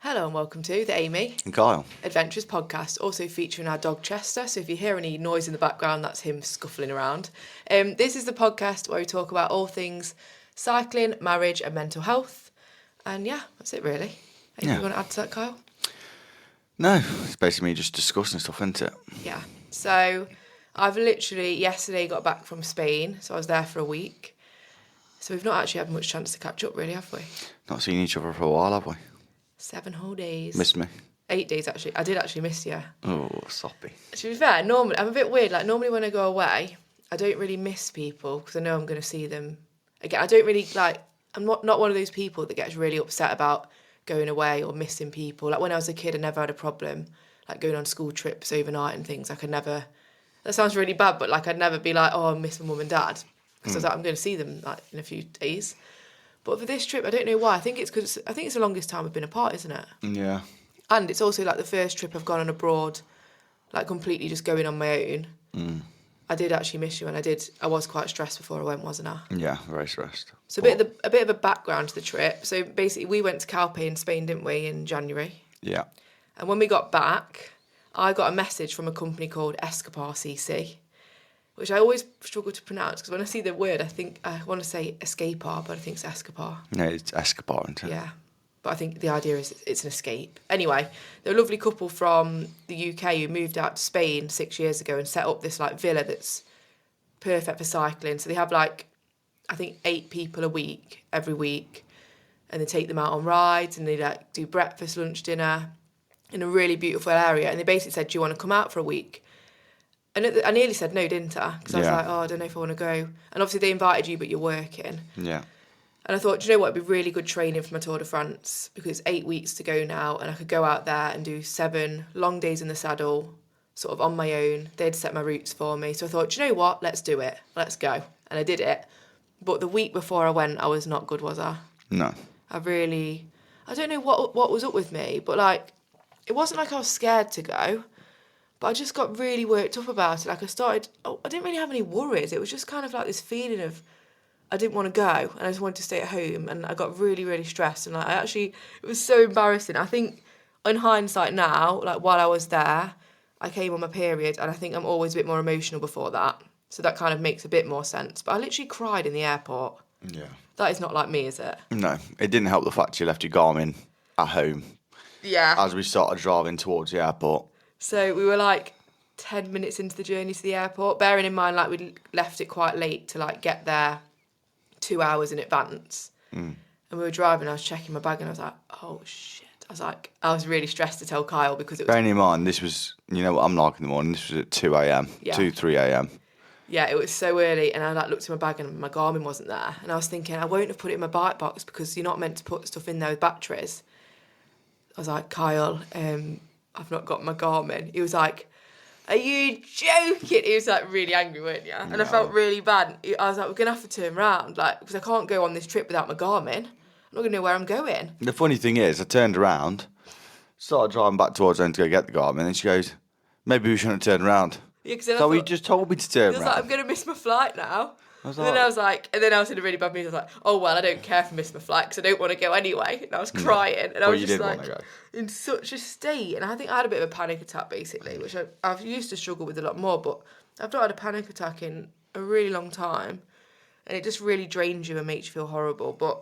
Hello and welcome to the Amy And Kyle. Adventures podcast, also featuring our dog Chester. So if you hear any noise in the background, that's him scuffling around. This is the podcast where we talk about all things cycling, marriage and mental health. And yeah, that's it really. Anything you want to add to that, Kyle? No, it's basically me just discussing stuff, isn't it? Yeah. So I've literally yesterday got back from Spain, so I was there for a week. So we've not actually had much chance to catch up really, have we? Not seen each other for a while, have we? 7 whole days. Missed me? 8 days actually. I did actually miss you. Oh, soppy. To be fair, normally, I'm a bit weird. Like, normally when I go away, I don't really miss people because I know I'm going to see them again. I don't really, I'm not one of those people that gets really upset about going away or missing people. Like, when I was a kid, I never had a problem, like, going on school trips overnight and things. I could never, that sounds really bad, but, like, I'd never be like, oh, I miss my mum and dad. Because I was like, I'm going to see them, like, in a few days. But for this trip, I don't know why. I think it's the longest time we've been apart, isn't it? Yeah. And it's also like the first trip I've gone on abroad, like completely just going on my own. I did actually miss you, and I was quite stressed before I went, wasn't I? Yeah, very stressed. So a bit of a background to the trip. So basically, we went to Calpe in Spain, didn't we, in January? Yeah. And when we got back, I got a message from a company called Escapar CC, which I always struggle to pronounce because when I see the word, I think I want to say escapar, but I think it's Escapar. No, it's Escapar, isn't it? Yeah. But I think the idea is it's an escape. Anyway, they're a lovely couple from the UK who moved out to Spain 6 years ago and set up this like villa that's perfect for cycling. So they have like, I think 8 people a week, every week. And they take them out on rides and they like do breakfast, lunch, dinner in a really beautiful area. And they basically said, do you want to come out for a week? And I nearly said no, didn't I? Because I was like, oh, I don't know if I want to go. And obviously they invited you, but you're working. Yeah. And I thought, do you know what, it'd be really good training for my Tour de France because it's 8 weeks to go now and I could go out there and do 7 long days in the saddle, sort of on my own. They'd set my routes for me. So I thought, do you know what, let's do it. Let's go. And I did it. But the week before I went, I was not good, was I? No. I don't know what was up with me, but like, it wasn't like I was scared to go, but I just got really worked up about it. Like I didn't really have any worries. It was just kind of like this feeling of, I didn't want to go and I just wanted to stay at home and I got really, really stressed and it was so embarrassing. I think in hindsight now, like while I was there, I came on my period and I think I'm always a bit more emotional before that. So that kind of makes a bit more sense. But I literally cried in the airport. Yeah. That is not like me, is it? No, it didn't help the fact you left your Garmin at home. Yeah. As we started driving towards the airport. So we were like 10 minutes into the journey to the airport, bearing in mind like we'd left it quite late to like get there 2 hours in advance. And we were driving, I was checking my bag and I was like, oh shit. I was really stressed to tell Kyle because it was... Bearing in mind, this was, you know what I'm like in the morning, this was at 2 a.m, Yeah. 3 a.m. Yeah, it was so early and I like looked in my bag and my Garmin wasn't there. And I was thinking, I won't have put it in my bike box because you're not meant to put stuff in there with batteries. I was like, Kyle, I've not got my Garmin. He was like, are you joking? He was like really angry, weren't you? And I felt really bad. I was like, we're going to have to turn around, like, because I can't go on this trip without my Garmin. I'm not going to know where I'm going. The funny thing is, I turned around, started driving back towards home to go get the Garmin, and she goes, maybe we shouldn't have turned around. Yeah, So he just told me to turn around. I was like, I'm going to miss my flight now. And then I was in a really bad mood. I was like, oh, well, I don't care if I miss my flight because I don't want to go anyway. And I was crying. And I was just like, in such a state. And I think I had a bit of a panic attack, basically, which I've used to struggle with a lot more. But I've not had a panic attack in a really long time. And it just really drains you and makes you feel horrible. But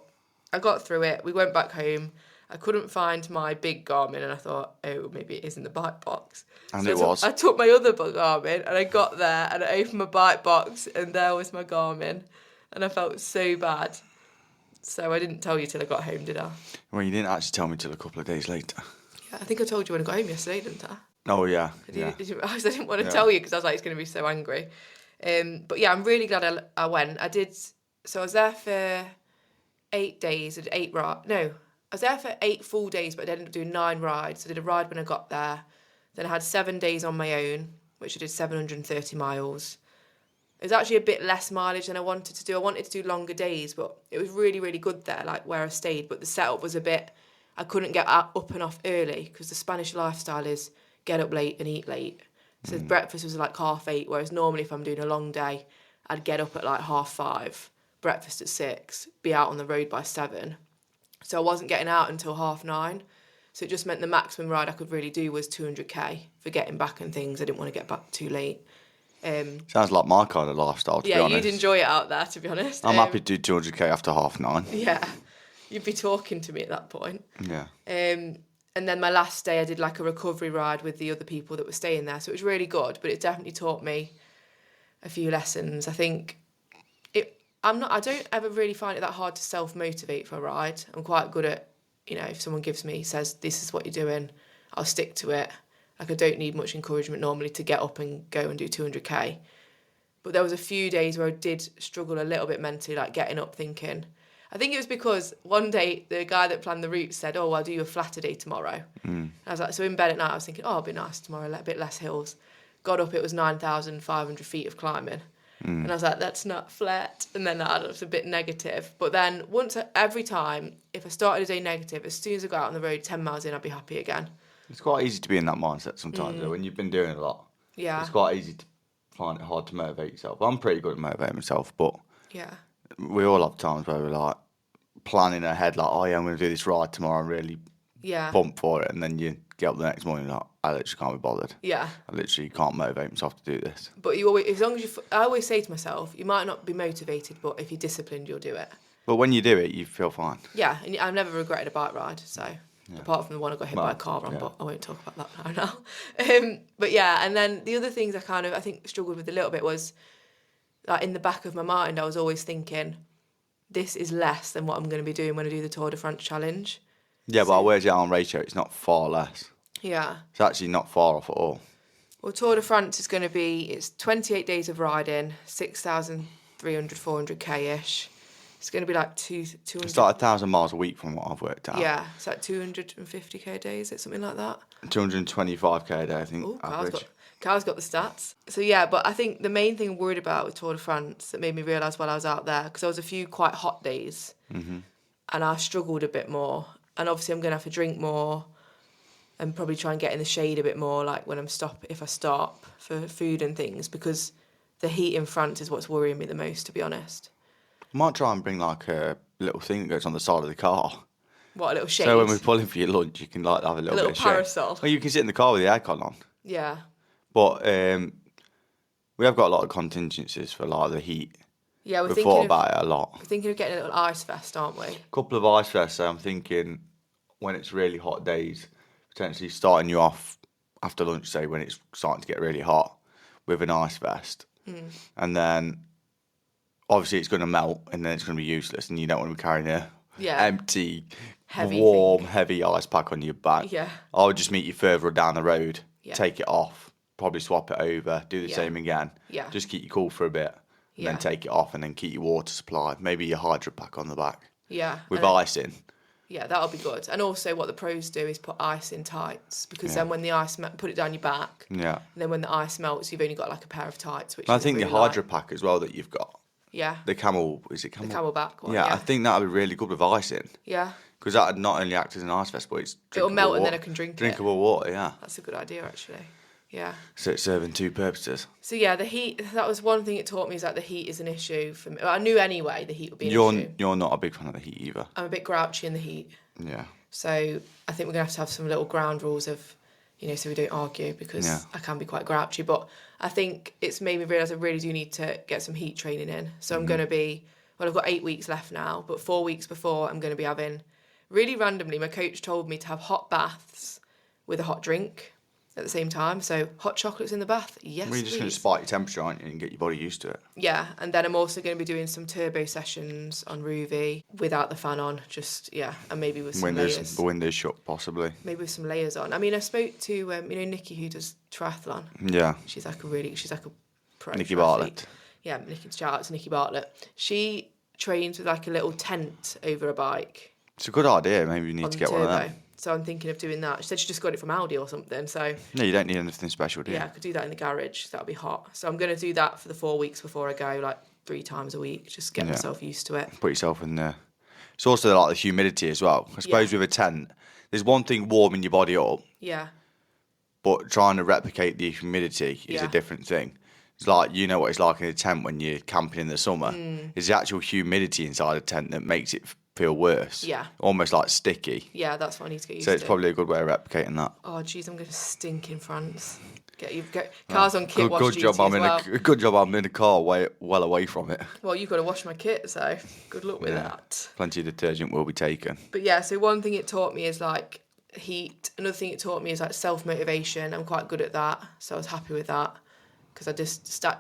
I got through it. We went back home. I couldn't find my big Garmin. And I thought, oh, maybe it is in the bike box. And so it was. I took my other Garmin and I got there and I opened my bike box and there was my Garmin and I felt so bad. So I didn't tell you till I got home, did I? Well, you didn't actually tell me till a couple of days later. Yeah, I think I told you when I got home yesterday, didn't I? Oh, yeah. I didn't want to tell you because I was like, it's going to be so angry. But yeah, I'm really glad I went. So I was there for 8 days. I was there for 8 full days, but I ended up doing 9 rides. I did a ride when I got there. Then I had 7 days on my own, which I did 730 miles. It was actually a bit less mileage than I wanted to do. I wanted to do longer days, but it was really, really good there, like where I stayed. But the setup was a bit, I couldn't get up and off early because the Spanish lifestyle is get up late and eat late. So breakfast was like 8:30, whereas normally if I'm doing a long day, I'd get up at like 5:30, breakfast at 6, be out on the road by 7. So I wasn't getting out until 9:30. So it just meant the maximum ride I could really do was 200k for getting back and things. I didn't want to get back too late. Sounds like my kind of lifestyle, to be honest. Yeah, you'd enjoy it out there, to be honest. I'm happy to do 200k after 9:30. Yeah, you'd be talking to me at that point. Yeah. And then my last day, I did like a recovery ride with the other people that were staying there. So it was really good, but it definitely taught me a few lessons. I think I don't ever really find it that hard to self-motivate for a ride. I'm quite good at, if someone says, this is what you're doing, I'll stick to it. Like, I don't need much encouragement normally to get up and go and do 200k. But there was a few days where I did struggle a little bit mentally, like getting up thinking. I think it was because one day the guy that planned the route said, I'll do you a flatter day tomorrow. And I was like, so in bed at night I was thinking, it'll be nice tomorrow, a bit less hills. Got up, it was 9,500 feet of climbing. And I was like, that's not flat. And then that was a bit negative. But then every time, if I started a day negative, as soon as I got out on the road, 10 miles in, I'd be happy again. It's quite easy to be in that mindset sometimes, though, when you've been doing a lot. Yeah. It's quite easy to find it hard to motivate yourself. I'm pretty good at motivating myself, but yeah, we all have times where we're like planning ahead, like, oh yeah, I'm going to do this ride tomorrow. I'm really pumped for it. And then you get up the next morning and like, I literally can't be bothered. Yeah. I literally can't motivate myself to do this. But you always, as long as I always say to myself, you might not be motivated, but if you're disciplined, you'll do it. But when you do it, you feel fine. Yeah, and I've never regretted a bike ride, so apart from the one I got hit by a car on, but I won't talk about that now. But yeah, and then the other things I think struggled with a little bit was, like, in the back of my mind, I was always thinking, this is less than what I'm going to be doing when I do the Tour de France challenge. Yeah, but where's it on ratio? It's not far less. Yeah. It's actually not far off at all. Well, Tour de France is going to be, it's 28 days of riding, 6,300, 400k-ish. It's going to be like 200. It's like 1,000 miles a week from what I've worked out. Yeah, it's like 250k a day, is it something like that? 225k a day, I think. Oh, average. Carl's got the stats. So yeah, but I think the main thing I'm worried about with Tour de France that made me realise while I was out there, because there was a few quite hot days, and I struggled a bit more. And obviously I'm going to have to drink more and probably try and get in the shade a bit more, like if I stop for food and things, because the heat in France is what's worrying me the most, to be honest. I might try and bring like a little thing that goes on the side of the car. What, a little shade? So when we're pulling for your lunch, you can like have a little bit of parasol. shade. Well, you can sit in the car with the aircon on. Yeah. But we have got a lot of contingencies for like the heat. Yeah, we've thought about it a lot. We're thinking of getting a little ice vest, aren't we? A couple of ice vests. So I'm thinking when it's really hot days, potentially starting you off after lunch, say when it's starting to get really hot, with an ice vest, and then obviously it's going to melt, and then it's going to be useless, and you don't want to be carrying a empty, heavy ice pack on your back. Yeah, I would just meet you further down the road, take it off, probably swap it over, do the same again. Yeah, just keep you cool for a bit, and then take it off, and then keep your water supply, maybe your hydro pack on the back. Yeah, with ice in. Yeah, that'll be good. And also what the pros do is put ice in tights, because then when the ice put it down your back. Yeah. And then when the ice melts, you've only got like a pair of tights. Which I think really the hydro pack as well that you've got. Yeah. The camel, is it camel? The camelback one. Yeah, I think that would be really good with ice in. Yeah. Because that would not only act as an ice vest, but it's it'll melt and then I can drink drinkable water, yeah. That's a good idea, actually. Yeah. So it's serving two purposes. So yeah, the heat, that was one thing it taught me, is that the heat is an issue for me. Well, I knew anyway the heat would be an issue. You're not a big fan of the heat either. I'm a bit grouchy in the heat. Yeah. So I think we're going to have some little ground rules of, so we don't argue, because I can be quite grouchy. But I think it's made me realise I really do need to get some heat training in. So I'm going to be, I've got 8 weeks left now, but 4 weeks before I'm going to be having, really randomly, my coach told me to have hot baths with a hot drink at the same time. So hot chocolates in the bath, yes, You're just going to spike your temperature, aren't you, and get your body used to it. Yeah, and then I'm also going to be doing some turbo sessions on Ruby without the fan on, and maybe with some layers. The windows shut, possibly. Maybe with some layers on. I mean, I spoke to, Nikki, who does triathlon. Yeah. She's like a pro Nikki triathlete. Bartlett. Yeah, shout out to Nikki Bartlett. She trains with like a little tent over a bike. It's a good idea. Maybe you need to get one of them. So I'm thinking of doing that. She said she just got it from Aldi or something. So no, you don't need anything special, do you? Yeah, I could do that in the garage. That'll be hot. So I'm going to do that for the 4 weeks before I go, like 3 times a week. Just get myself used to it. Put yourself in there. It's also like the humidity as well. I suppose with a tent, there's one thing warming your body up. Yeah. But trying to replicate the humidity is a different thing. It's like, you know what it's like in a tent when you're camping in the summer. It's the actual humidity inside a tent that makes it feel worse. Yeah. Almost like sticky. Yeah, that's what I need to get used So to. it's probably a good way of replicating that. Oh, jeez, I'm going to stink in France. Cars on kit wash Good duty job. as well. Good job. I'm in a car well away from it. Well, you've got to wash my kit, so good luck with that. Plenty of detergent will be taken. But yeah, so one thing it taught me is like heat. Another thing it taught me is like self-motivation. I'm quite good at that, so I was happy with that. Because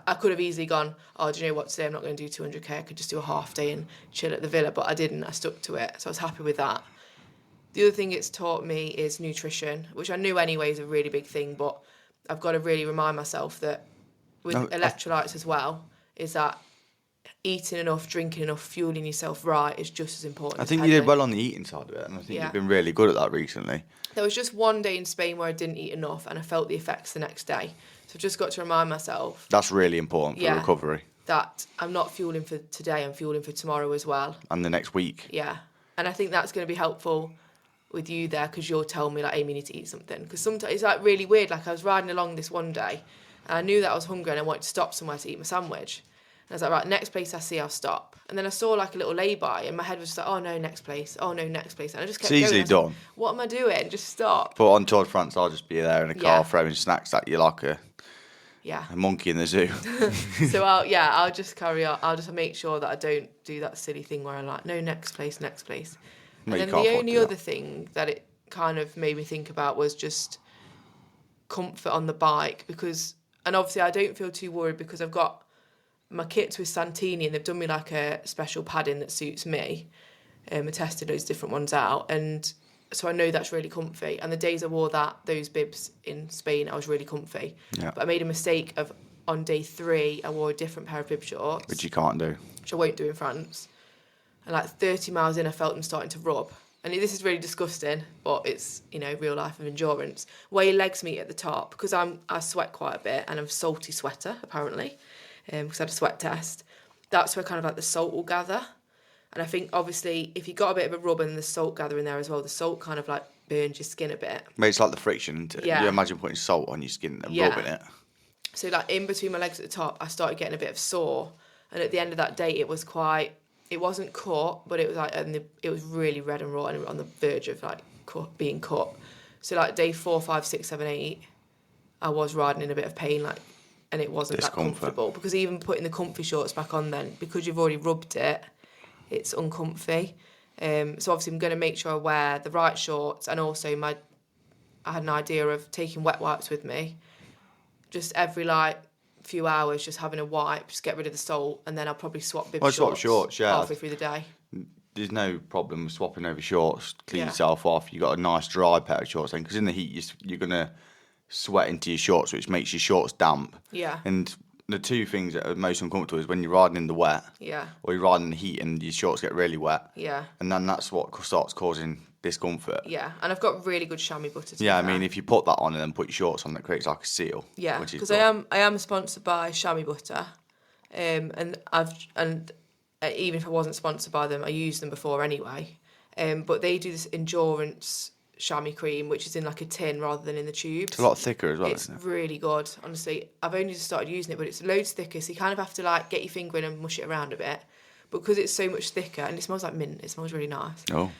I could have easily gone, oh, do you know what, today I'm not going to do 200k, I could just do a half day and chill at the villa, but I didn't, I stuck to it, so I was happy with that. The other thing it's taught me is nutrition, which I knew anyway is a really big thing, but I've got to really remind myself that with electrolytes as well, is that eating enough, drinking enough, fueling yourself right is just as important. I think you did well on the eating side of it, and I think you've been really good at that recently. There was just one day in Spain where I didn't eat enough and I felt the effects the next day. So I've just got to remind myself. That's really important for recovery. That I'm not fueling for today, I'm fueling for tomorrow as well. And the next week. Yeah. And I think that's going to be helpful with you there because you'll tell me, like, Amy, you need to eat something. Because sometimes it's like really weird. Like I was riding along this one day and I knew that I was hungry and I wanted to stop somewhere to eat my sandwich. And I was like, right, next place I see, I'll stop. And then I saw like a little lay-by and my head was just like, oh no, next place. Oh no, next place. And I just kept going. It's easily done. Like, what am I doing? Just stop. But on Tour de France, I'll just be there in a car throwing snacks at you like a monkey in the zoo. So I'll just carry on. I'll just make sure that I don't do that silly thing where I'm like, no, next place. And then the only other thing that it kind of made me think about was just comfort on the bike and obviously I don't feel too worried because I've got my kit's with Santini and they've done me like a special padding that suits me. I tested those different ones out and so I know that's really comfy. And the days I wore those bibs in Spain, I was really comfy. Yeah. But I made a mistake on day 3, I wore a different pair of bib shorts. Which you can't do. Which I won't do in France. And like 30 miles in, I felt them starting to rub. And this is really disgusting, but it's, real life of endurance. Where your legs meet at the top, because I sweat quite a bit and I'm a salty sweater, apparently, because I had a sweat test. That's where kind of like the salt will gather. And I think, obviously, if you got a bit of a rub and the salt gather in there as well, the salt kind of like burns your skin a bit. But it's like the friction, isn't it? Yeah. You imagine putting salt on your skin and rubbing it. So like in between my legs at the top, I started getting a bit of sore. And at the end of that day, it wasn't cut, but it was like, it was really red and raw and on the verge of like being cut. So like day 4, 5, 6, 7, 8, I was riding in a bit of pain, like, and it wasn't that comfortable because even putting the comfy shorts back on then, because you've already rubbed it, it's uncomfy. So obviously I'm going to make sure I wear the right shorts, and also I had an idea of taking wet wipes with me, just every like few hours, just having a wipe, just get rid of the salt, and then I'll probably swap bib shorts. Swap shorts, halfway through the day. There's no problem with swapping over shorts. Clean yourself off. You got a nice dry pair of shorts then, because in the heat you're gonna sweat into your shorts, which makes your shorts damp. Yeah. And the two things that are most uncomfortable is when you're riding in the wet. Yeah. Or you're riding in the heat and your shorts get really wet. Yeah. And then that's what starts causing discomfort. Yeah, and I've got really good chamois butter. I mean, if you put that on and then put your shorts on, that creates like a seal. Yeah, because I am sponsored by chamois butter, and even if I wasn't sponsored by them, I used them before anyway. But they do this endurance chamois cream, which is in like a tin rather than in the tubes. It's a lot thicker as well. It's really good, honestly. I've only just started using it, but it's loads thicker, so you kind of have to like get your finger in and mush it around a bit. But because it's so much thicker and it smells like mint, it smells really nice. Oh.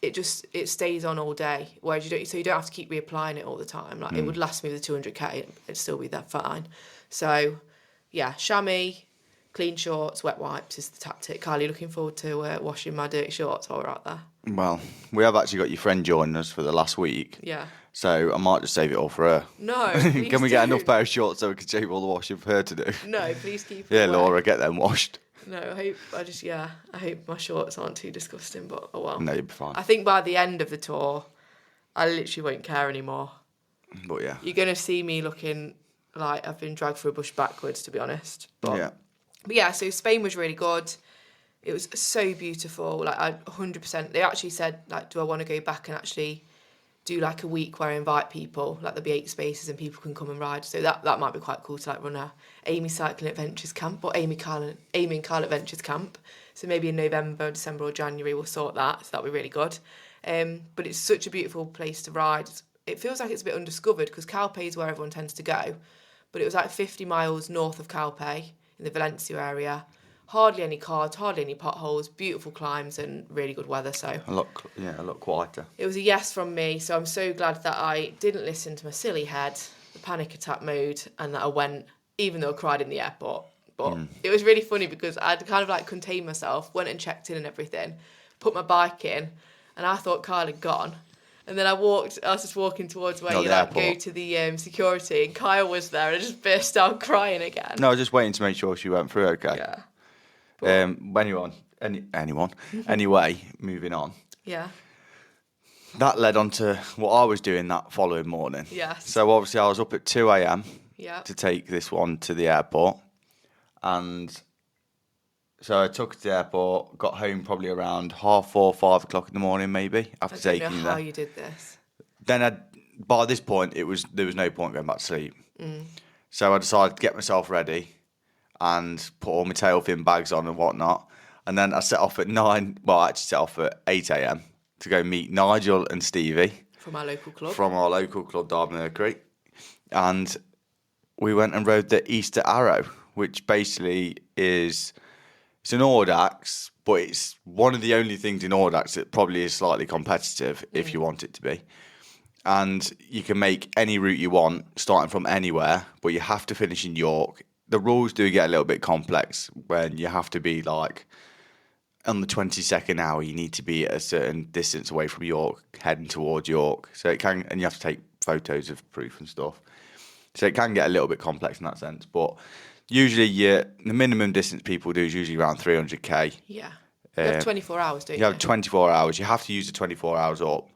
It stays on all day, whereas you don't have to keep reapplying it all the time. Like it would last me with a 200k, it'd still be that fine. So, yeah, chamois, clean shorts, wet wipes is the tactic. Carly, looking forward to washing my dirty shorts while we're out there. Well, we have actually got your friend joining us for the last week. Yeah. So I might just save it all for her. No, Can we get enough pair of shorts so we can save all the washing for her to do? No, please keep it Yeah, away. Laura, get them washed. No, I hope my shorts aren't too disgusting, but oh well. No, you'll be fine. I think by the end of the tour, I literally won't care anymore. But yeah. You're going to see me looking like I've been dragged through a bush backwards, to be honest. But yeah, so Spain was really good. It was so beautiful. Like, I 100%, they actually said, like, do I want to go back and actually do like a week where I invite people, like there'll be 8 spaces and people can come and ride. So that might be quite cool to like run a Amy Cycling Adventures camp or Amy and Carl Adventures camp. So maybe in November, December or January we'll sort that. So that'll be really good. But it's such a beautiful place to ride. It feels like it's a bit undiscovered because Calpe is where everyone tends to go. But it was like 50 miles north of Calpe in the Valencia area. hardly any cars, hardly any potholes, beautiful climbs and really good weather. So A lot quieter. it was a yes from me. So I'm so glad that I didn't listen to my silly head, the panic attack mode, and that I went, even though I cried in the airport. But it was really funny because I'd kind of like contained myself, went and checked in and everything, put my bike in, and I thought Kyle had gone. And then I was just walking towards where you like go to the security, and Kyle was there, and I just burst out crying again. No, I was just waiting to make sure she went through okay. Yeah. Anyone. Anyway, moving on. Yeah. That led on to what I was doing that following morning. Yes. So obviously I was up at 2 a.m. Yeah. to take this one to the airport. And so I took it to the airport, got home probably around 4:30, 5 o'clock in the morning maybe, after taking I don't know how you did this. Then by this point, there was no point going back to sleep. So I decided to get myself ready and put all my tail fin bags on and whatnot. And then I set off at 9, well, I actually set off at 8 a.m. to go meet Nigel and Stevie. From our local club. From our local club, Domino. And we went and rode the Easter Arrow, which basically it's an Audax, but it's one of the only things in Audax that probably is slightly competitive if you want it to be. And you can make any route you want, starting from anywhere, but you have to finish in York. The rules do get a little bit complex when you have to be like, on the 22nd hour, you need to be at a certain distance away from York, heading towards York. So it can, and you have to take photos of proof and stuff. So it can get a little bit complex in that sense. But usually, the minimum distance people do is usually around 300k. Yeah. You have 24 hours, don't you? You have 24 hours. You have to use the 24 hours up.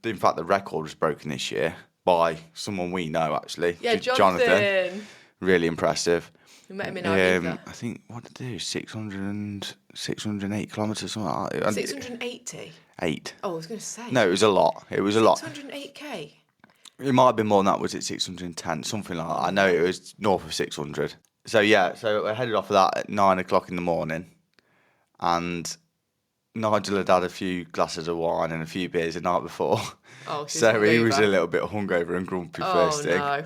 In fact, the record was broken this year by someone we know, actually. Yeah, Jonathan. Really impressive. We met him in Ibiza. I think, what did they do? 608 kilometres, something like that. 680? 8. Oh, I was going to say. No, it was a lot. 608k? It might have been more than that. Was it 610? Something like that. I know it was north of 600. So, yeah, so I headed off of that at 9 o'clock in the morning. And Nigel had had a few glasses of wine and a few beers the night before. Oh, so he was a little bit hungover and grumpy first thing. No.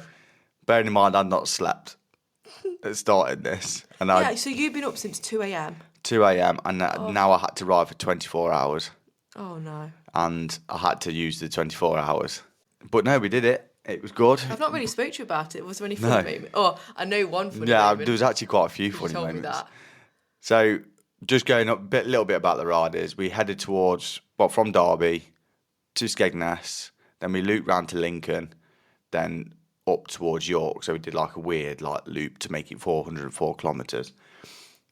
Bearing in mind, I'd not slept that started this. And so you've been up since 2 a.m? 2 a.m. and now I had to ride for 24 hours. Oh, no. And I had to use the 24 hours. But no, we did it. It was good. I've not really spoke to you about it. Was there any funny moment? Oh, I know one funny moment. Yeah, there was actually quite a few funny moments. You told me that. So just going up a little bit about the ride is we headed towards, from Derby to Skegness, then we looped round to Lincoln, then up towards York. So we did like a weird loop to make it 404 kilometres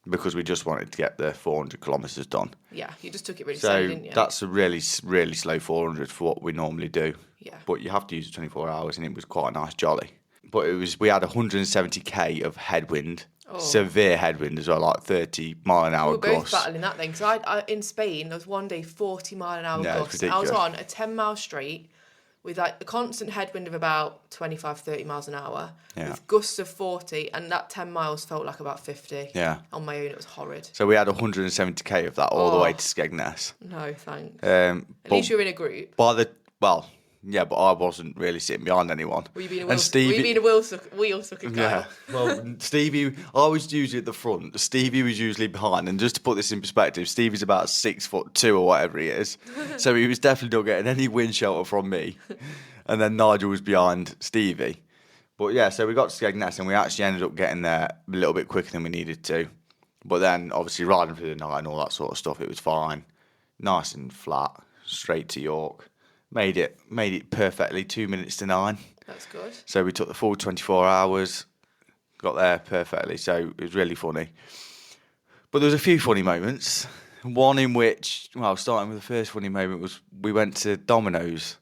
because we just wanted to get the 400 kilometres done. Yeah, you just took it really slow, didn't you? So that's a really, really slow 400 for what we normally do. Yeah. But you have to use it 24 hours and it was quite a nice jolly. But we had 170k of headwind. Oh. Severe headwind as well, like 30 mile an hour gusts. We were both battling that then, because I in Spain, there was one day 40 mile an hour gusts. I was on a 10 mile straight with like a constant headwind of about 25, 30 miles an hour, with gusts of 40, and that 10 miles felt like about 50. Yeah. On my own, it was horrid. So we had 170k of that all the way to Skegness. No, thanks. At least you're in a group. Yeah, but I wasn't really sitting behind anyone. Were you being a wheel sucker? Yeah. Well, Stevie, I was usually at the front. Stevie was usually behind. And just to put this in perspective, Stevie's about 6'2" or whatever he is. So he was definitely not getting any wind shelter from me. And then Nigel was behind Stevie. But yeah, so we got to Skegness and we actually ended up getting there a little bit quicker than we needed to. But then, obviously, riding through the night and all that sort of stuff, it was fine. Nice and flat, straight to York. Made it perfectly, 2 minutes to 9. That's good. So we took the full 24 hours, got there perfectly. So it was really funny. But there was a few funny moments. One in which, starting with the first funny moment was we went to Domino's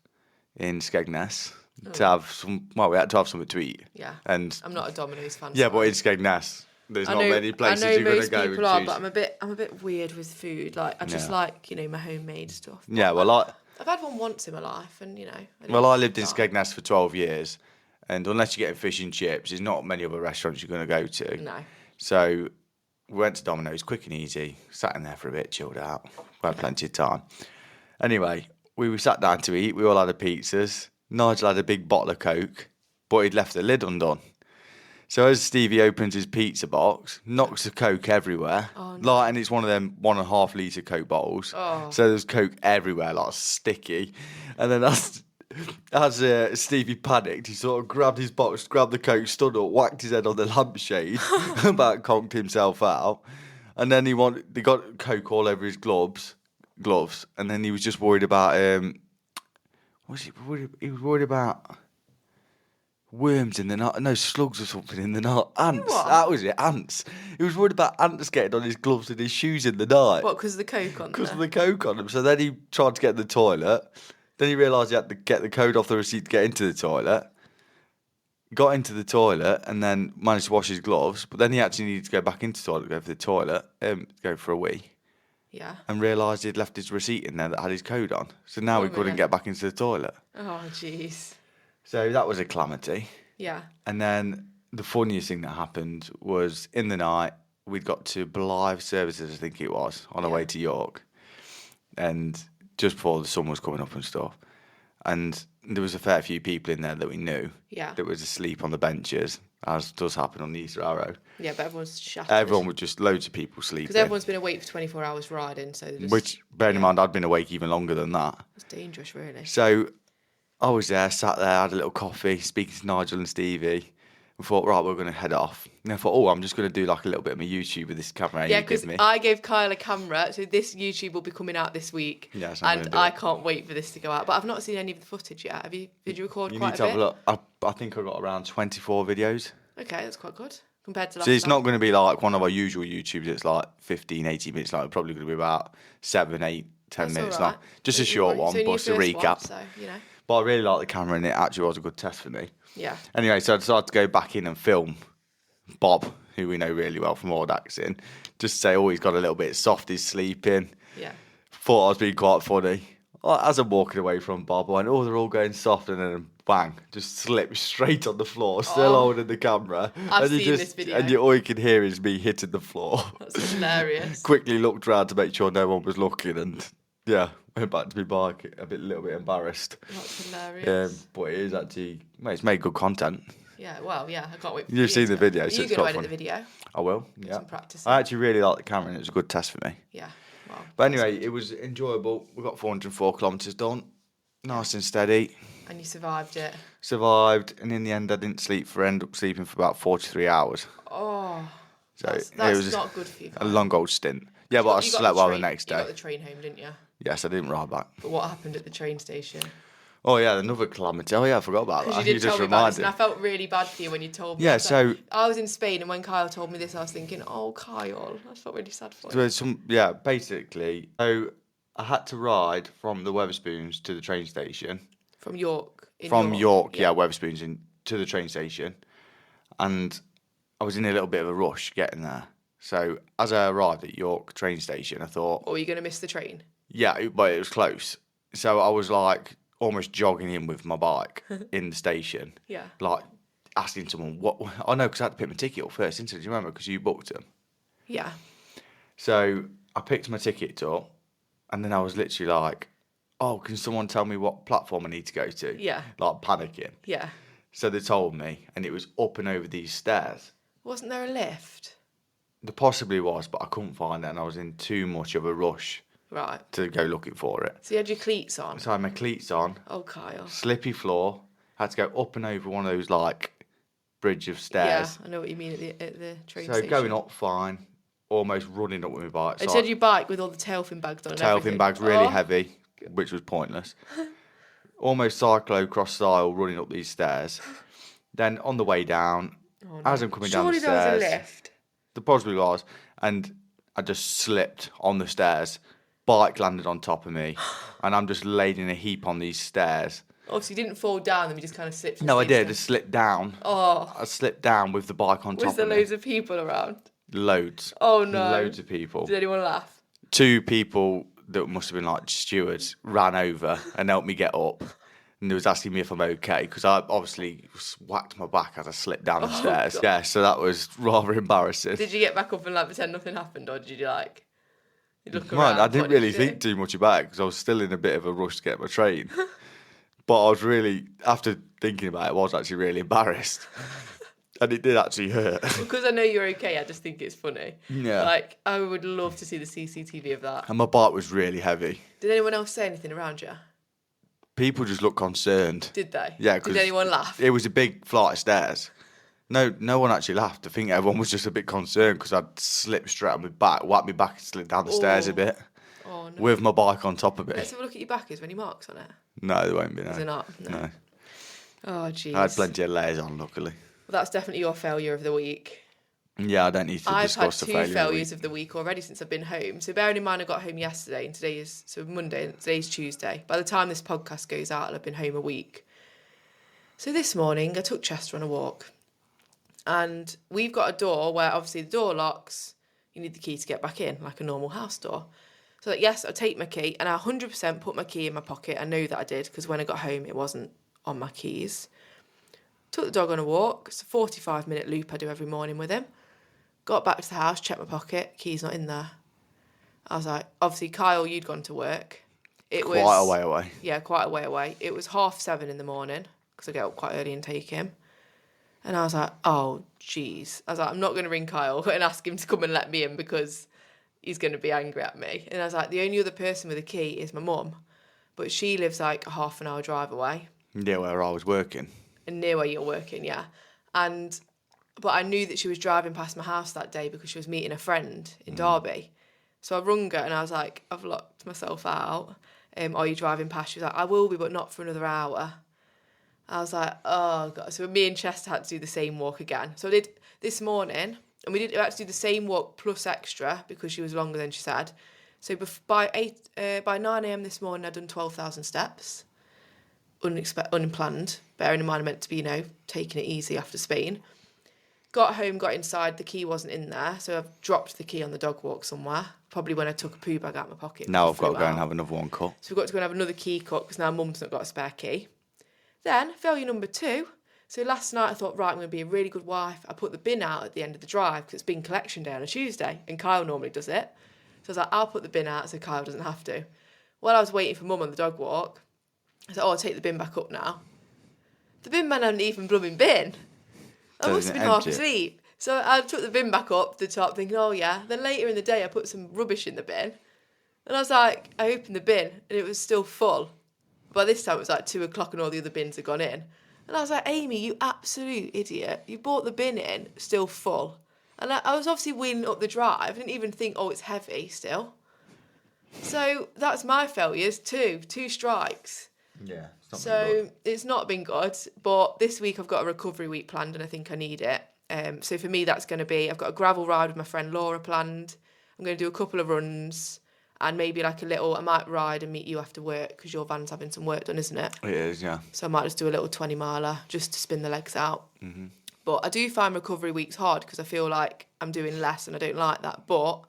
in Skegness to have some. Well, we had to have something to eat. Yeah. And I'm not a Domino's fan. Yeah, but in Skegness, there's not many places you're going to go. I know most people are, but I'm a bit weird with food. Like I just like my homemade stuff. Yeah, well, I've had one once in my life, and I lived in Skegness for 12 years, and unless you're getting fish and chips, there's not many other restaurants you're going to go to. No. So we went to Domino's, quick and easy, sat in there for a bit, chilled out, had plenty of time. Anyway, we sat down to eat, we all had the pizzas. Nigel had a big bottle of Coke, but he'd left the lid undone. So as Stevie opens his pizza box, knocks the Coke everywhere. Oh, no. And it's one of them 1.5 litre Coke bottles. Oh. So there's Coke everywhere, like sticky. And then as Stevie panicked, he sort of grabbed his box, grabbed the Coke, stood up, whacked his head on the lampshade, about conked himself out. And then he got Coke all over his gloves, and then he was just worried about he was worried about worms in the night, no, slugs or something in the night. Ants, What? that was it, ants. He was worried about ants getting on his gloves and his shoes in the night. What, because of the Coke on Because there? of the Coke on them. So then he tried to get in the toilet. Then he realised he had to get the code off the receipt to get into the toilet. Got into the toilet and then managed to wash his gloves. But then he actually needed to go back into the toilet, go for the toilet, go for a wee. Yeah. And realised he'd left his receipt in there that had his code on. So now he couldn't get back into the toilet. Oh, jeez. So that was a calamity. Yeah. And then the funniest thing that happened was in the night, we'd got to Blythe Services, I think it was, on our way to York. And just before the sun was coming up and stuff. And there was a fair few people in there that we knew that was asleep on the benches, as does happen on the Easter Arrow. Yeah, but everyone's shattered. Everyone was just loads of people sleeping. Because everyone's been awake for 24 hours riding, so Which, bearing in mind, I'd been awake even longer than that. It's dangerous, really. So I was there, sat there, had a little coffee, speaking to Nigel and Stevie. I thought, right, we're going to head off. And I thought, I'm just going to do like a little bit of my YouTube with this camera. Yeah, because I gave Kyle a camera, so this YouTube will be coming out this week. Yeah, and I can't wait for this to go out. But I've not seen any of the footage yet. Did you record quite a bit? You need to have a look. I think I got around 24 videos. Okay, that's quite good compared to last So it's time. not going to be like one of our usual YouTubes. It's like 15, 18 minutes. Like probably going to be about 7, 8, 10 That's minutes. all right. Like, just a short one, but it's a recap. So, But I really like the camera, and it actually was a good test for me. Yeah. Anyway, so I decided to go back in and film Bob, who we know really well from Audax, in. Just say, he's got a little bit soft, he's sleeping. Yeah. Thought I was being quite funny. As I'm walking away from Bob, I went, they're all going soft, and then bang, just slipped straight on the floor, still holding the camera. I've seen this video. And all you can hear is me hitting the floor. That's hilarious. Quickly looked around to make sure no one was looking, and went back to my bike a little bit embarrassed. That's hilarious. But it is actually, it's made good content. Yeah, well, yeah, I can't wait for You've seen the video, so Are you it's going to got edit the video? I will, yeah. Some practice. I actually really like the camera, and it was a good test for me. Yeah, wow. But anyway, it was enjoyable. We got 404 kilometres done, nice and steady. And you survived it. Survived, and in the end, I didn't end up sleeping for about 43 hours. Oh, so that's it was not good for you. A long old stint. Yeah, but I slept well the next day. You got the train home, didn't you? Yes, I didn't ride back. But what happened at the train station? Oh yeah, another calamity. Oh yeah, I forgot about that. Because you did tell just me about this, reminded. and I felt really bad for you when you told me. Yeah, so I was in Spain, and when Kyle told me this, I was thinking, "Oh, Kyle," I felt really sad for you. Basically, so I had to ride from the Wetherspoons to the train station. From York. York, Wetherspoons to the train station, and I was in a little bit of a rush getting there. So as I arrived at York train station, I thought, "Oh, are you going to miss the train?" Yeah, but it was close. So I was like almost jogging in with my bike in the station. Yeah. Like asking someone what. I know, because I had to pick my ticket up first, didn't I? Do you remember? Because you booked them. Yeah. So I picked my ticket up, and then I was literally like, can someone tell me what platform I need to go to? Yeah. Like panicking. Yeah. So they told me, and it was up and over these stairs. Wasn't there a lift? There possibly was, but I couldn't find it, and I was in too much of a rush. Right. To go looking for it. So you had your cleats on? So I had my cleats on. Oh, Kyle. Slippy floor. Had to go up and over one of those, like, bridge of stairs. Yeah, I know what you mean at the train so station. going up fine. Almost running up with my bike. And said your bike with all the tailfin bags on and tailfin bags really heavy, which was pointless. Almost cyclo-cross style running up these stairs. Then on the way down, as I'm coming down the stairs... Surely there was a lift. There possibly was. And I just slipped on the stairs. Bike landed on top of me, and I'm just laid in a heap on these stairs. Oh, so you didn't fall down, then you just kind of slipped? No, I did. I slipped down. Oh. I slipped down with the bike on top of me. Was there loads of people around? Loads. Oh, no. Loads of people. Did anyone laugh? 2 people that must have been like stewards ran over and helped me get up. And they was asking me if I'm okay, because I obviously whacked my back as I slipped down the stairs. God. Yeah, so that was rather embarrassing. Did you get back up and pretend nothing happened, or did you look around? I didn't really think too much about it, because I was still in a bit of a rush to get my train. But I was really, after thinking about it, I was actually really embarrassed. And it did actually hurt. Because I know you're okay, I just think it's funny. Yeah. Like, I would love to see the CCTV of that. And my bike was really heavy. Did anyone else say anything around you? People just looked concerned. Did they? Yeah. Did anyone laugh? It was a big flight of stairs. No one actually laughed. I think everyone was just a bit concerned because I'd slipped straight on my back, whacked my back and slid down the stairs a bit. Oh, no. With my bike on top of it. Let's have a look at your back. Is there any marks on it? No, there won't be, no. Is there not? No. Oh, jeez. I had plenty of layers on, luckily. Well, that's definitely your failure of the week. Yeah, I don't need to discuss the failure. I've had 2 failures of the week already since I've been home. So bearing in mind I got home yesterday and today is Monday and today's Tuesday. By the time this podcast goes out, I'll have been home a week. So this morning I took Chester on a walk. And we've got a door where obviously the door locks. You need the key to get back in, like a normal house door. So like, yes, I'll take my key, and I 100% put my key in my pocket. I know that I did, because when I got home, it wasn't on my keys. Took the dog on a walk. It's a 45-minute loop I do every morning with him. Got back to the house, checked my pocket, key's not in there. I was like, obviously, Kyle, you'd gone to work. It was quite a way away. Yeah, quite a way away. It was 7:30 in the morning, because I get up quite early and take him. And I was like, oh, jeez. I was like, I'm not going to ring Kyle and ask him to come and let me in because he's going to be angry at me. And I was like, the only other person with a key is my mum. But she lives like a half an hour drive away. Yeah, where I was working. And near where you're working, yeah. But I knew that she was driving past my house that day because she was meeting a friend in Derby. So I rung her and I was like, I've locked myself out. Are you driving past? She was like, I will be, but not for another hour. I was like, oh, God. So me and Chester had to do the same walk again. So I did this morning, and we had to do the same walk plus extra because she was longer than she said. So by 9 a.m. this morning, I'd done 12,000 steps, unplanned, bearing in mind I meant to be, taking it easy after Spain. Got home, got inside, the key wasn't in there, so I've dropped the key on the dog walk somewhere, probably when I took a poo bag out of my pocket. Now I've got to go and have another one cut. So we've got to go and have another key cut because now Mum's not got a spare key. Then, failure number 2. So last night I thought, right, I'm going to be a really good wife. I put the bin out at the end of the drive because it's bin collection day on a Tuesday and Kyle normally does it. So I was like, I'll put the bin out so Kyle doesn't have to. While I was waiting for Mum on the dog walk, I said, I'll take the bin back up now. The bin man hadn't even blooming bin. I must have been half asleep. So I took the bin back up to the top thinking, oh yeah. Then later in the day I put some rubbish in the bin. And I was like, I opened the bin and it was still full. By this time it was like 2 o'clock and all the other bins had gone in. And I was like, Amy, you absolute idiot. You brought the bin in, still full. And I was obviously wheeling up the drive. I didn't even think, oh, it's heavy still. So that's my failures, 2 strikes. Yeah. It's not been good. But this week I've got a recovery week planned and I think I need it. So for me, that's going to be, I've got a gravel ride with my friend Laura planned. I'm going to do a couple of runs. And maybe like I might ride and meet you after work because your van's having some work done, isn't it? It is, yeah. So I might just do a little 20 miler just to spin the legs out. Mm-hmm. But I do find recovery weeks hard because I feel like I'm doing less and I don't like that. But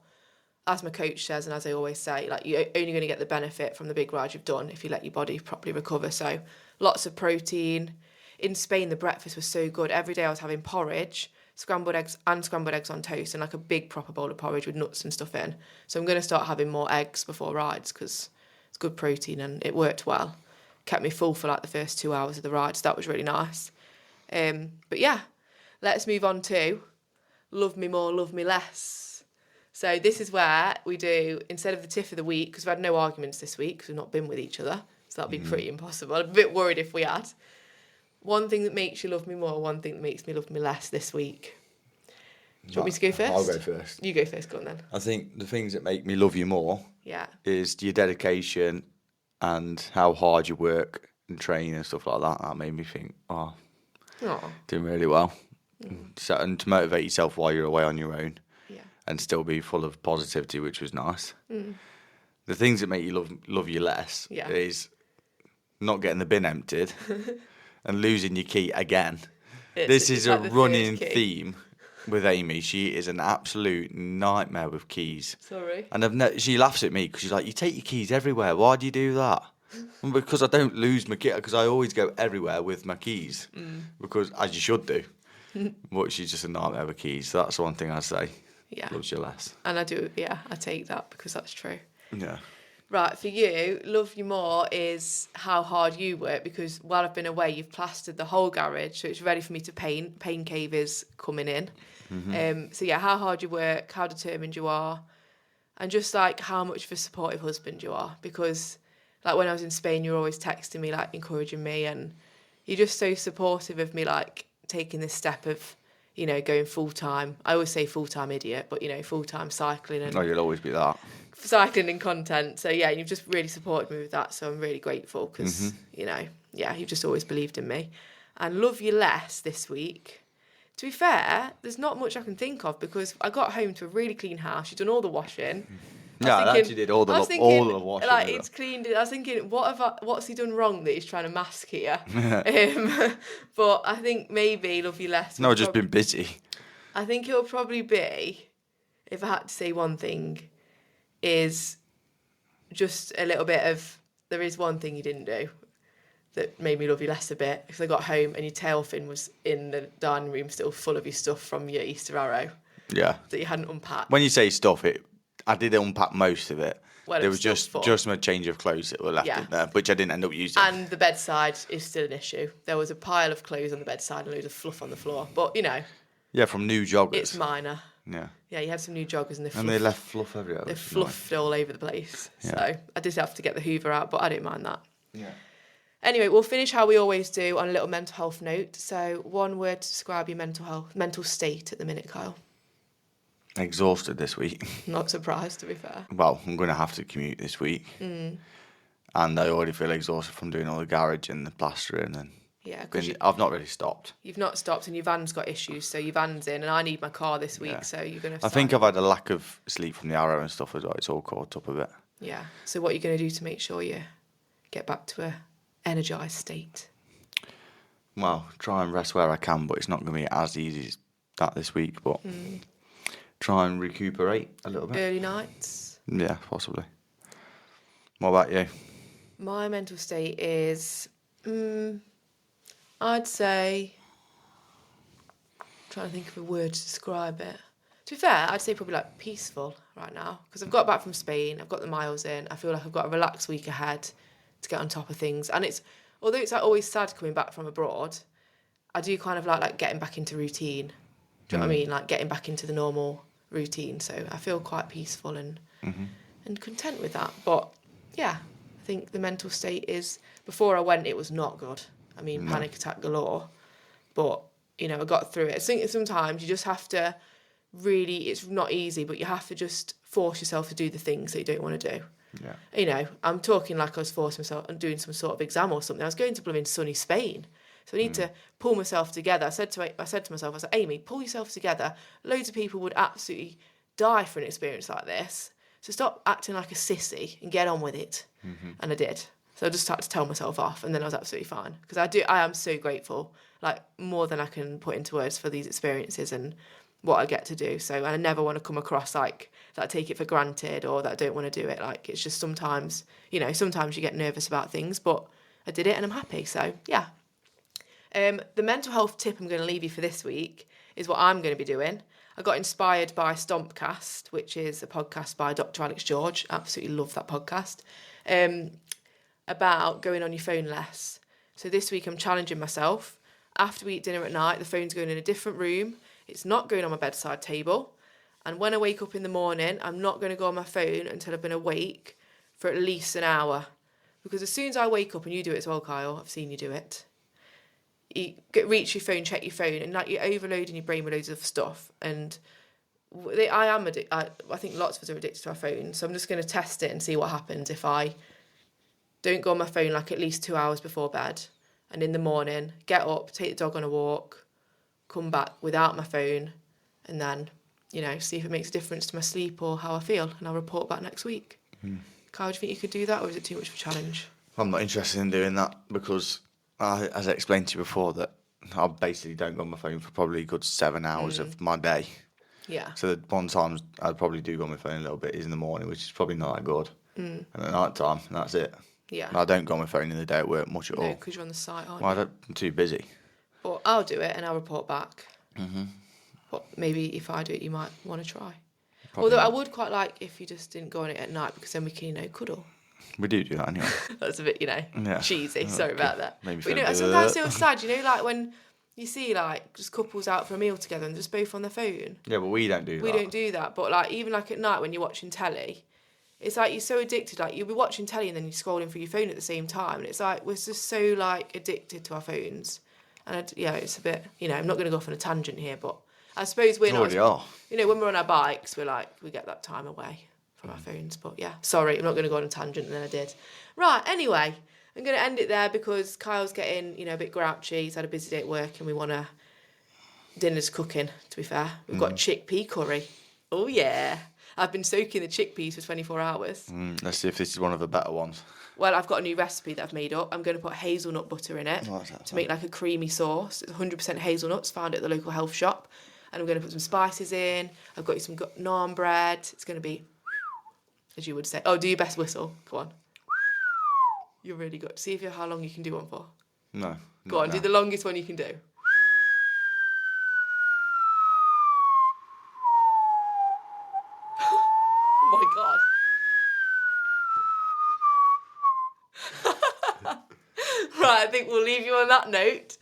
as my coach says, and as I always say, like you're only going to get the benefit from the big ride you've done if you let your body properly recover. So lots of protein. In Spain, the breakfast was so good. Every day I was having porridge, scrambled eggs on toast and like a big proper bowl of porridge with nuts and stuff in. So I'm going to start having more eggs before rides because it's good protein and it worked well. Kept me full for like the first 2 hours of the ride, so that was really nice. But yeah, let's move on to love me more, love me less. So this is where we do, instead of the tiff of the week, because we've had no arguments this week because we've not been with each other, so that'd be pretty impossible. I'm a bit worried if we had. One thing that makes you love me more, one thing that makes me love me less this week. Do you want me to go first? I'll go first. You go first, go on then. I think the things that make me love you more is your dedication and how hard you work and train and stuff like that. That made me think, doing really well. So, and to motivate yourself while you're away on your own and still be full of positivity, which was nice. The things that make you love you less is not getting the bin emptied and losing your key again. This is a running theme with Amy. She is an absolute nightmare with keys. Sorry. And she laughs at me because she's like, you take your keys everywhere. Why do you do that? Because I don't lose my key, because I always go everywhere with my keys. Because, as you should do. But she's just a nightmare with keys. So that's the one thing I'd say. Yeah. Loves you less. And I do, I take that because that's true. Yeah. Right, for you, love you more is how hard you work, because while I've been away, you've plastered the whole garage, so it's ready for me to paint. Pain cave is coming in. So yeah, how hard you work, how determined you are, and just like how much of a supportive husband you are. Because like when I was in Spain, you were always texting me, like encouraging me, and you're just so supportive of me, like taking this step of, you know, going full time. I always say full time idiot, but you know, full time cycling and Oh, you'll always be that. cycling and content. So yeah, you've just really supported me with that. So I'm really grateful because you know, yeah, you've just always believed in me. And love you less this week. To be fair, there's not much I can think of because I got home to a really clean house. You've done all the washing. Yeah, I actually did all the washing. Like it's cleaned. I was thinking, what's he done wrong that he's trying to mask here? But I think maybe love you less. No, I've just been busy. I think it'll probably be, if I had to say one thing, is just a little bit of, there is one thing you didn't do that made me love you less a bit, because I got home and your tail fin was in the dining room still full of your stuff from your Easter Arrow. Yeah. That you hadn't unpacked. When you say stuff, I did unpack most of it. Well, there was just my change of clothes that were left in there, which I didn't end up using. And the bedside is still an issue. There was a pile of clothes on the bedside and loads of fluff on the floor. But, you know. Yeah, from new joggers. It's minor. Yeah. Yeah, you had some new joggers and they left fluff everywhere. They fluffed all over the place. Yeah. So I did have to get the Hoover out, but I didn't mind that. Yeah. Anyway, we'll finish how we always do on a little mental health note. So one word to describe your mental state at the minute, Kyle. Exhausted this week. Not surprised, to be fair. Well, I'm going to have to commute this week. And I already feel exhausted from doing all the garage and the plastering. And yeah, because I've not really stopped. You've not stopped, and your van's got issues, so your van's in, and I need my car this week, so you're going to... I think I've had a lack of sleep from the Arrow and stuff as well. It's all caught up a bit. Yeah, so what are you going to do to make sure you get back to a energised state? Well, try and rest where I can, but it's not going to be as easy as that this week, but... Try and recuperate a little bit. Early nights? Yeah, possibly. What about you? My mental state is, I'd say, I'm trying to think of a word to describe it. To be fair, I'd say probably like peaceful right now, because I've got back from Spain, I've got the miles in, I feel like I've got a relaxed week ahead to get on top of things. And although it's like always sad coming back from abroad, I do kind of like getting back into routine. Do you know what I mean? Like getting back into the normal routine. So I feel quite peaceful and content with that. But yeah, I think the mental state is, before I went, it was not good. I mean, panic attack galore. But, you know, I got through it. I think sometimes you just have to really, it's not easy, but you have to just force yourself to do the things that you don't want to do. Yeah. You know, I'm talking like I was forcing myself and doing some sort of exam or something. I was going to blooming sunny Spain. So I need to pull myself together. I said to myself, I was like, Amy, pull yourself together. Loads of people would absolutely die for an experience like this. So stop acting like a sissy and get on with it. And I did. So I just started to tell myself off, and then I was absolutely fine. Because I am so grateful, like more than I can put into words, for these experiences and what I get to do. So I never want to come across like that I take it for granted or that I don't want to do it. Like, it's just sometimes, you know, sometimes you get nervous about things, but I did it and I'm happy. So yeah. The mental health tip I'm going to leave you for this week is what I'm going to be doing. I got inspired by Stompcast, which is a podcast by Dr. Alex George. Absolutely love that podcast. About going on your phone less. So this week I'm challenging myself. After we eat dinner at night, the phone's going in a different room. It's not going on my bedside table. And when I wake up in the morning, I'm not going to go on my phone until I've been awake for at least an hour. Because as soon as I wake up, and you do it as well, Kyle, I've seen you do it, you reach your phone, check your phone, and like you're overloading your brain with loads of stuff. And I think lots of us are addicted to our phones, so I'm just going to test it and see what happens if I don't go on my phone like at least 2 hours before bed, and in the morning get up, take the dog on a walk, come back without my phone, and then, you know, see if it makes a difference to my sleep or how I feel, and I'll report back next week. Kyle, do you think you could do that, or is it too much of a challenge? I'm not interested in doing that because, as I explained to you before, that I basically don't go on my phone for probably a good 7 hours of my day. Yeah. So the one time I probably do go on my phone a little bit is in the morning, which is probably not that good. And at night time, that's it. Yeah. I don't go on my phone in the day at work much at all. No, because you're on the site, aren't Well, you? I'm too busy. But I'll do it and I'll report back. But maybe if I do it, you might want to try. Probably Although not. I would quite like if you just didn't go on it at night, because then we can, you know, cuddle. We do that anyway. That's a bit, cheesy. Sorry about that. Maybe But, I sometimes feel sad, like when you see like just couples out for a meal together and they're just both on their phone. Yeah, but we don't do that. We don't do that. But like even like at night when you're watching telly, it's like you're so addicted. Like you'll be watching telly and then you're scrolling through your phone at the same time, and it's like we're just so like addicted to our phones. And it's a bit. I'm not going to go off on a tangent here, but I suppose we're not. When we're on our bikes, we get that time away from our phones. But yeah, sorry, I'm not going to go on a tangent, and then I did. Right. Anyway, I'm going to end it there because Kyle's getting a bit grouchy. He's had a busy day at work, and we want to. Dinner's cooking. To be fair, we've got chickpea curry. Oh yeah. I've been soaking the chickpeas for 24 hours. Let's see if this is one of the better ones. Well, I've got a new recipe that I've made up. I'm going to put hazelnut butter in it to make like a creamy sauce. It's 100% hazelnuts, found at the local health shop. And I'm going to put some spices in. I've got you some naan bread. It's going to be, as you would say. Oh, do your best whistle. Come on. You're really good. See how long you can do one for. No. Go on, do the longest one you can do. Oh my God. Right, I think we'll leave you on that note.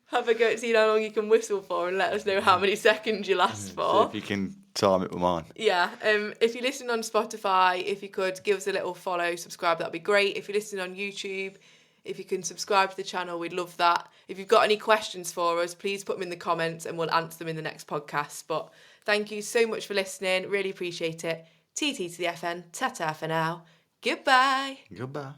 Have a go at seeing how long you can whistle for and let us know how many seconds you last for. See if you can time it with mine. Yeah, if you're listening on Spotify, if you could give us a little follow, subscribe, that'd be great. If you're listening on YouTube, if you can subscribe to the channel, we'd love that. If you've got any questions for us, please put them in the comments and we'll answer them in the next podcast. But thank you so much for listening. Really appreciate it. TT to the FN. Ta-ta for now. Goodbye. Goodbye.